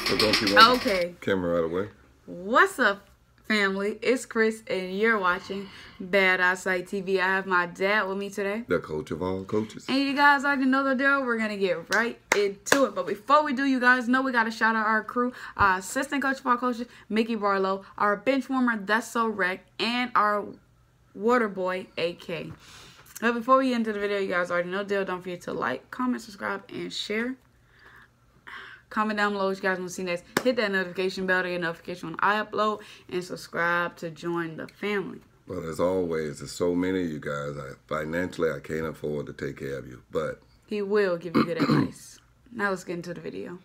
So don't you want Okay. the camera right away? What's up, family? It's Chris, and you're watching Bad Eyesight TV. I have my dad with me today. The coach of all coaches. And you guys already know the deal. We're going to get right into it. But before we do, you guys know we got to shout out our crew. Our assistant coach of all coaches, Mickey Barlow. Our bench warmer, That's So Wreck. And our water boy, AK. But before we get into the video, you guys already know the deal. Don't forget to like, comment, subscribe, and share. Comment down below what you guys want to see next. Hit that notification bell to get notification when I upload. And subscribe to join the family. But as always, there's so many of you guys. Financially, I can't afford to take care of you. But he will give you good advice. Now let's get into the video.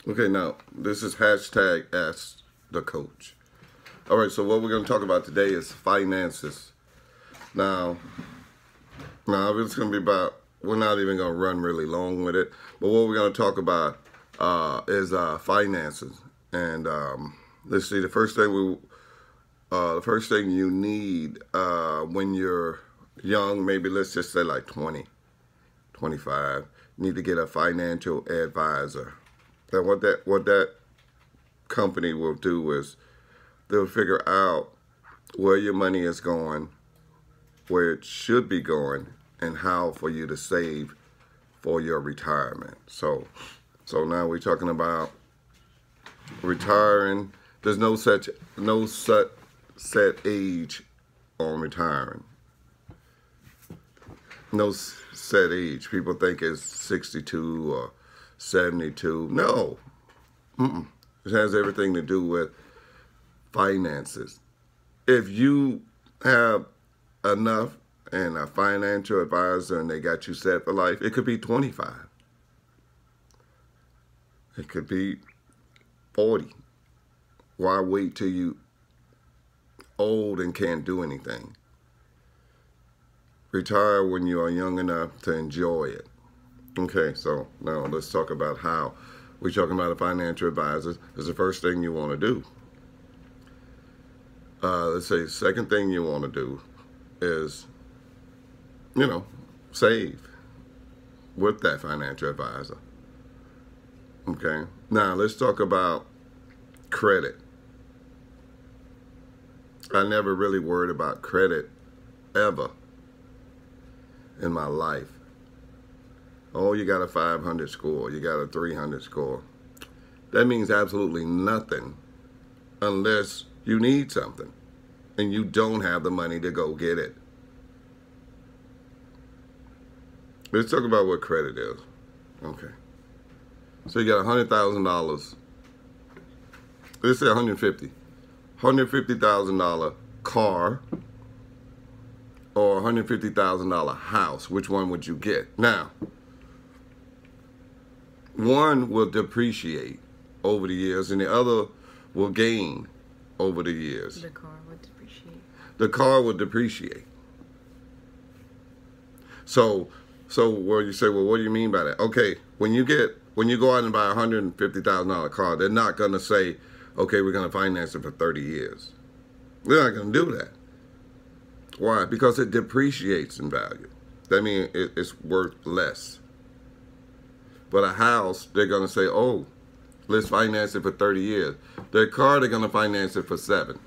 Okay, now, this is hashtag Ask the Coach. All right, so what we're going to talk about today is finances. Now it's going to be about, we're not even going to run really long with it. But what we're going to talk about is finances. And let's see, the first thing you need when you're young, maybe let's just say like 20, 25, you need to get a financial advisor. And what that company will do is they'll figure out where your money is going, where it should be going, and how for you to save for your retirement. So now we're talking about retiring. There's no set age on retiring. No set age. People think it's 62 or 72. No. It has everything to do with finances. If you have enough and a financial advisor and they got you set for life, it could be 25. It could be 40. Why wait till you old and can't do anything? Retire when you are young enough to enjoy it. Okay, so now let's talk about how we're talking about a financial advisor. Is the first thing you want to do. Let's say the second thing you want to do is, save with that financial advisor. Okay, now let's talk about credit. I never really worried about credit ever in my life. Oh, you got a 500 score, you got a 300 score. That means absolutely nothing unless you need something and you don't have the money to go get it. Let's talk about what credit is. Okay. So you got $100,000. Let's say $150,000 car or $150,000 house. Which one would you get? Now, one will depreciate over the years and the other will gain over the years. The car would depreciate. The car will depreciate. So where you say, well, what do you mean by that? Okay, when you go out and buy a $150,000 car, they're not going to say, okay, we're going to finance it for 30 years. They're not going to do that. Why? Because it depreciates in value. That means it's worth less. But a house, they're going to say, oh, let's finance it for 30 years. Their car, they're going to finance it for 7.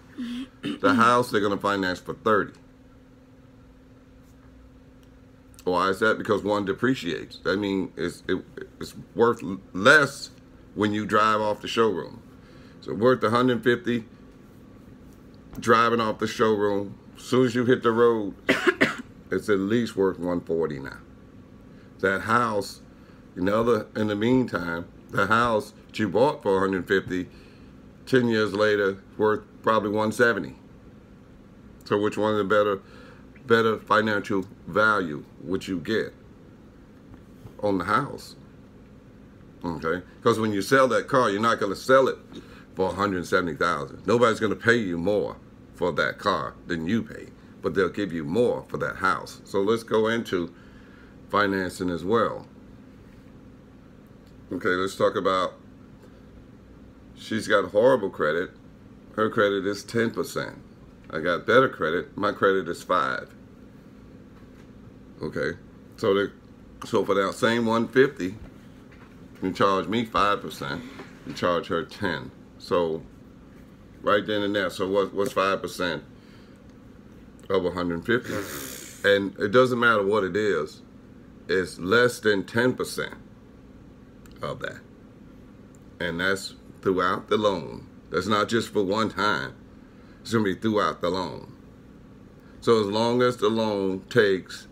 The house, they're going to finance for 30. Why is that? Because one depreciates. That means it's worth less when you drive off the showroom. So worth $150 driving off the showroom. As soon as you hit the road, it's at least worth $140 now. That house, in the meantime, the house that you bought for $150, 10 years later, worth probably $170. So which one is the better financial value would you get on the house? Okay, because when you sell that car, you're not going to sell it for $170,000. Nobody's going to pay you more for that car than you pay, but they'll give you more for that house. So let's go into financing as well. Okay, let's talk about, she's got horrible credit. Her credit is 10%. I got better credit. My credit is 5. Okay, so for that same $150, you charge me 5%. You charge her 10. So right then and there. So what's 5% of 150? And it doesn't matter what it is. It's less than 10% of that. And that's throughout the loan. That's not just for one time. It's going to be throughout the loan. So as long as the loan takes,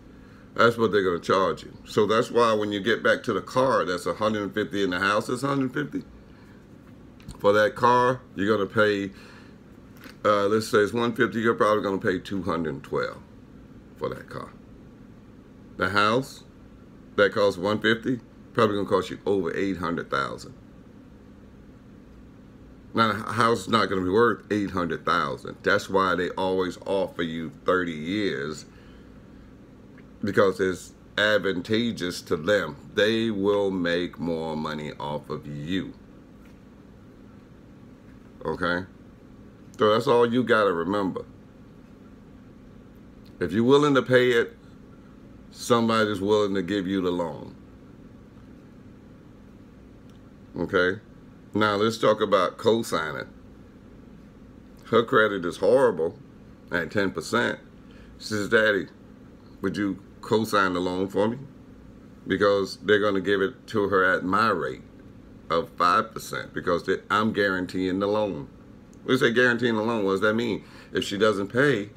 that's what they're going to charge you. So that's why when you get back to the car, that's 150 and the house is 150. For that car, you're going to pay, let's say it's 150, you're probably going to pay 212 for that car. The house, that costs 150, probably going to cost you over 800,000. Now, the house is not going to be worth 800,000. That's why they always offer you 30 years, because it's advantageous to them. They will make more money off of you. Okay? So that's all you got to remember. If you're willing to pay it, somebody's willing to give you the loan. Okay? Now let's talk about co-signing. Her credit is horrible at 10%. She says, Daddy, would you co-sign the loan for me? Because they're going to give it to her at my rate of 5%, because I'm guaranteeing the loan. When you say guaranteeing the loan, what does that mean? If she doesn't pay,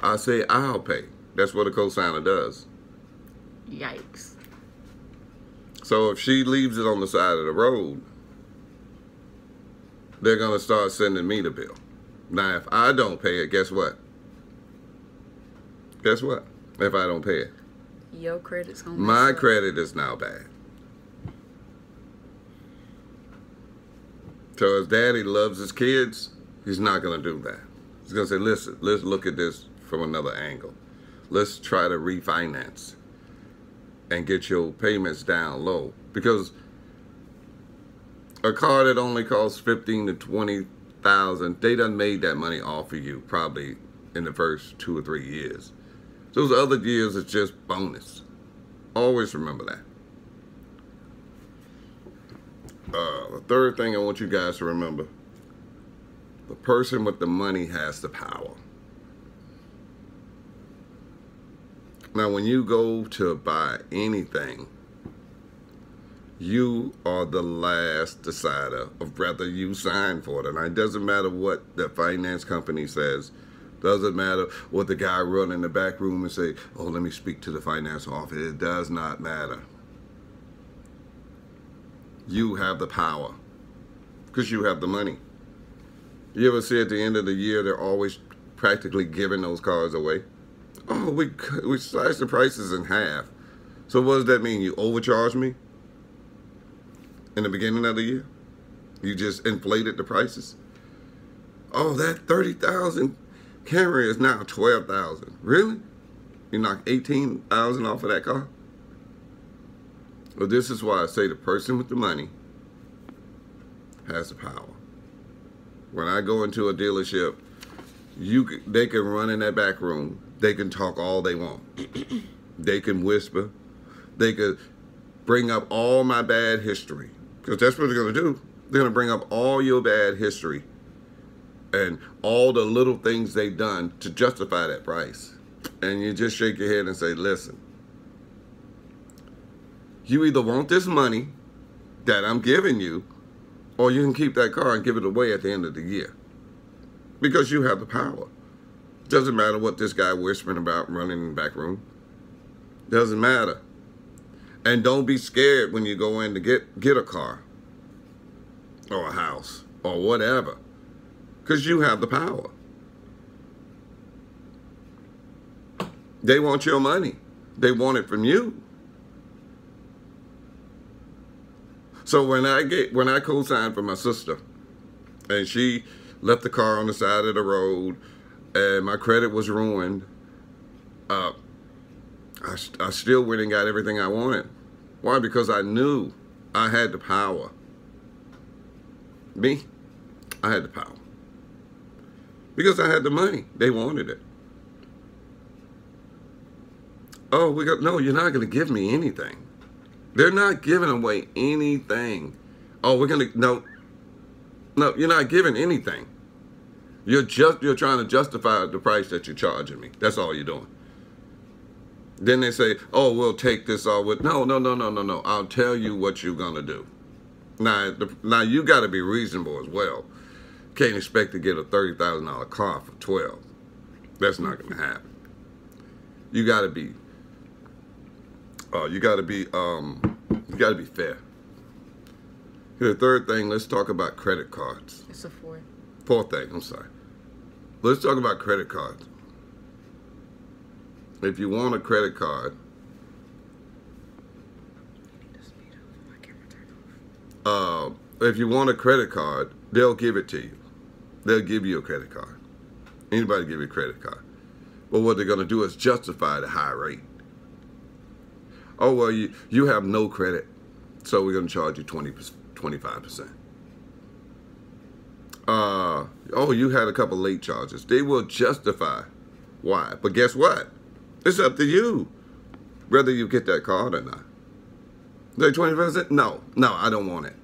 I say I'll pay. That's what a co-signer does. Yikes. So if she leaves it on the side of the road, they're going to start sending me the bill. Now, if I don't pay it, guess what? Guess what? If I don't pay it, your credit's going to my credit is now bad. So as Daddy loves his kids, he's not going to do that. He's going to say, listen, let's look at this from another angle. Let's try to refinance and get your payments down low. Because a car that only costs $15,000 to $20,000, they done made that money off of you probably in the first 2 or 3 years. Those other years is just bonus. Always remember that. The third thing I want you guys to remember, the person with the money has the power. Now, when you go to buy anything, you are the last decider of whether you sign for it. And it doesn't matter what the finance company says. Doesn't matter what the guy run in the back room and say, oh, let me speak to the finance office. It does not matter. You have the power because you have the money. You ever see at the end of the year, they're always practically giving those cars away? Oh, we slashed the prices in half. So what does that mean? You overcharged me in the beginning of the year? You just inflated the prices? Oh, that 30,000 Camry is now 12,000. Really? You knocked 18,000 off of that car? Well, this is why I say the person with the money has the power. When I go into a dealership, they can run in that back room. They can talk all they want. They can whisper. They could bring up all my bad history. Because that's what they're going to do. They're going to bring up all your bad history and all the little things they've done to justify that price. And you just shake your head and say, listen, you either want this money that I'm giving you, or you can keep that car and give it away at the end of the year. Because you have the power. Doesn't matter what this guy whispering about running in the back room. Doesn't matter. And don't be scared when you go in to get a car or a house or whatever. Because you have the power. They want your money. They want it from you. So when I co-signed for my sister, and she left the car on the side of the road, and my credit was ruined, I still went and got everything I wanted. Why? Because I knew I had the power. Me, I had the power. Because I had the money. They wanted it. Oh, no, you're not going to give me anything. They're not giving away anything. Oh, no, No, you're not giving anything. You're trying to justify the price that you're charging me. That's all you're doing. Then they say, "Oh, we'll take this all with." No. I'll tell you what you're gonna do. Now you got to be reasonable as well. Can't expect to get a $30,000 car for 12. That's not gonna happen. You got to be. You got to be fair. The third thing, let's talk about credit cards. It's a fourth. Fourth thing, I'm sorry. Let's talk about credit cards. If you want a credit card, if you want a credit card, they'll give it to you. They'll give you a credit card. Anybody give you a credit card. But what they're going to do is justify the high rate. Oh, well, you have no credit, so we're going to charge you 25%. Oh, you had a couple late charges. They will justify why. But guess what? It's up to you whether you get that card or not. Like 20%? No, I don't want it.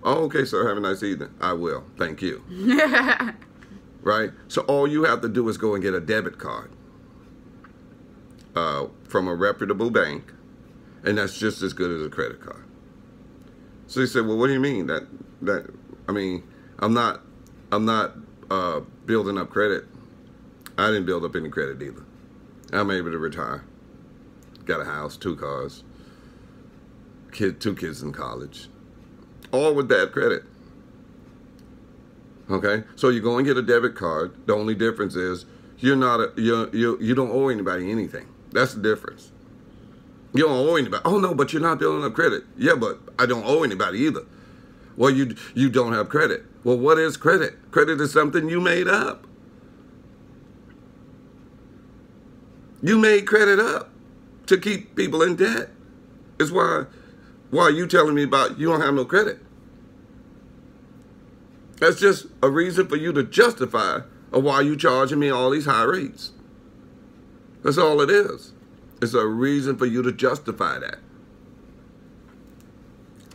Oh, okay, sir, have a nice evening. I will. Thank you. Right? So all you have to do is go and get a debit card from a reputable bank, and that's just as good as a credit card. So he said, well, what do you mean? I mean, I'm not building up credit. I didn't build up any credit either. I'm able to retire. Got a house, 2 cars, 2 kids in college, all with that credit. Okay, so you go and get a debit card. The only difference is you don't owe anybody anything. That's the difference. You don't owe anybody. Oh no, but you're not building up credit. Yeah, but I don't owe anybody either. Well, you don't have credit. Well, what is credit? Credit is something you made up. You made credit up to keep people in debt. It's why are you telling me about you don't have no credit? That's just a reason for you to justify why you charging me all these high rates. That's all it is. It's a reason for you to justify that.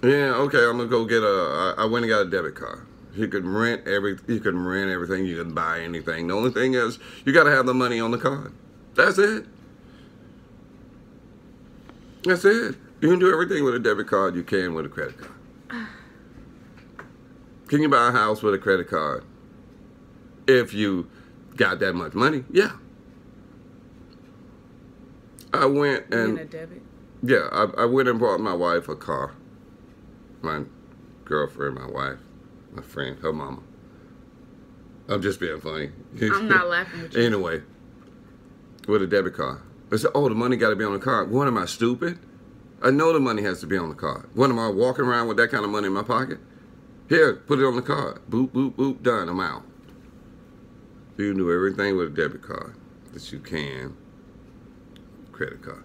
Yeah, okay, I'm gonna go get I went and got a debit card. You can rent everything, you can buy anything. The only thing is you gotta have the money on the card. That's it. That's it. You can do everything with a debit card you can with a credit card. Can you buy a house with a credit card? If you got that much money, yeah. I went and... a debit? Yeah, I went and bought my wife a car. My girlfriend, my wife, my friend, her mama. I'm just being funny. I'm not laughing at you. Anyway, with a debit card. They said, oh, the money got to be on the card. What, am I stupid? I know the money has to be on the card. What, am I walking around with that kind of money in my pocket? Here, put it on the card. Boop, boop, boop, done, I'm out. You can do everything with a debit card that you can. Credit card.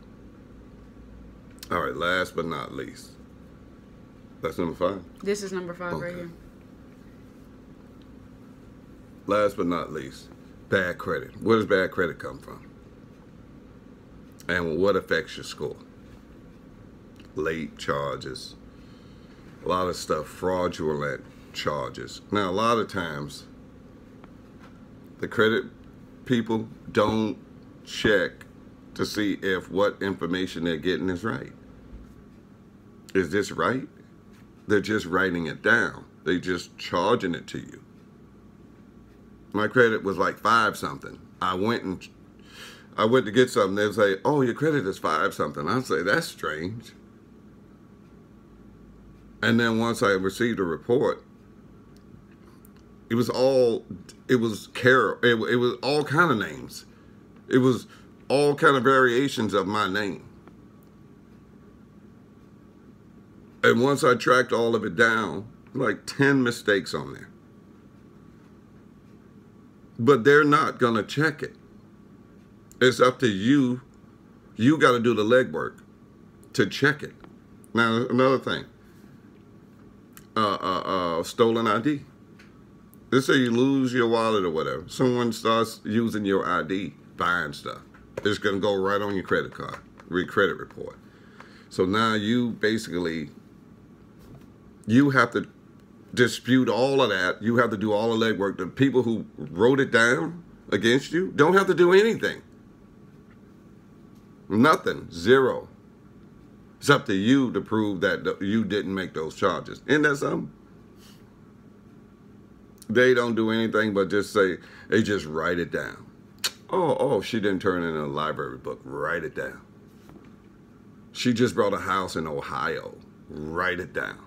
All right, last but not least. That's number 5? This is number 5 okay. right here. Last but not least, bad credit. Where does bad credit come from? And what affects your score? Late charges. A lot of stuff, fraudulent charges. Now, a lot of times, the credit people don't check to see if what information they're getting is right. Is this right? They're just writing it down. They're just charging it to you. My credit was like 5 something. I went to get something. They'll say, oh, your credit is 5 something. I'll say, that's strange. And then once I received a report, it was all kind of names. It was all kind of variations of my name. And once I tracked all of it down, like 10 mistakes on there. But they're not going to check it. It's up to you. You got to do the legwork to check it. Now, another thing. Stolen ID. Let's say you lose your wallet or whatever. Someone starts using your ID, buying stuff. It's going to go right on your credit card, your credit report. So now you basically, you have to dispute all of that. You have to do all the legwork. The people who wrote it down against you don't have to do anything. Nothing. Zero. It's up to you to prove that you didn't make those charges. Isn't that something? They don't do anything but just say, they just write it down. Oh, she didn't turn in a library book. Write it down. She just bought a house in Ohio. Write it down.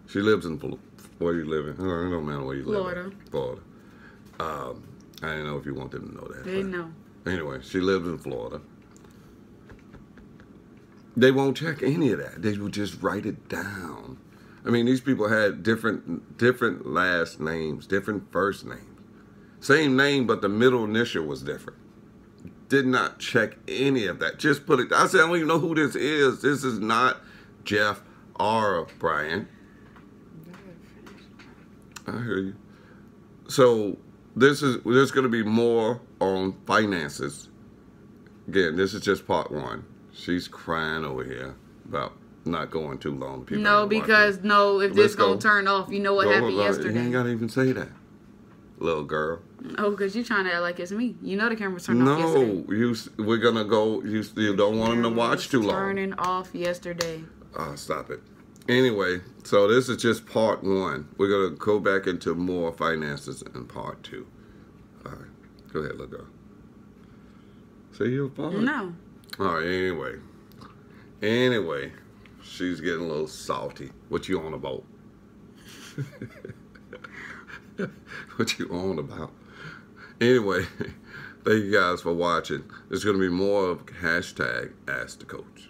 She lives in, where you living? It don't matter where you live. Florida. I didn't know if you want them to know that. They know. Anyway, she lives in Florida. They won't check any of that. They will just write it down. I mean, these people had different last names, different first names. Same name, but the middle initial was different. Did not check any of that. Just put it. I said, I don't even know who this is. This is not Jeff or Brian. I hear you. So there's going to be more on finances. Again, this is just part one. She's crying over here about not going too long. People no, because if this gonna turn off, you know what happened yesterday. You ain't gotta even say that, little girl. Oh, because you trying to act like it's me. You know the camera's turned off yesterday. No, we're gonna go. You don't want them to watch too long. Turning off yesterday. Oh, stop it. Anyway, so this is just part one. We're gonna go back into more finances in part two. All right, go ahead, little girl. Say your part. No. All right. Anyway, she's getting a little salty. What you on about? What you on about? Anyway, thank you guys for watching. There's going to be more of hashtag Ask the Coach.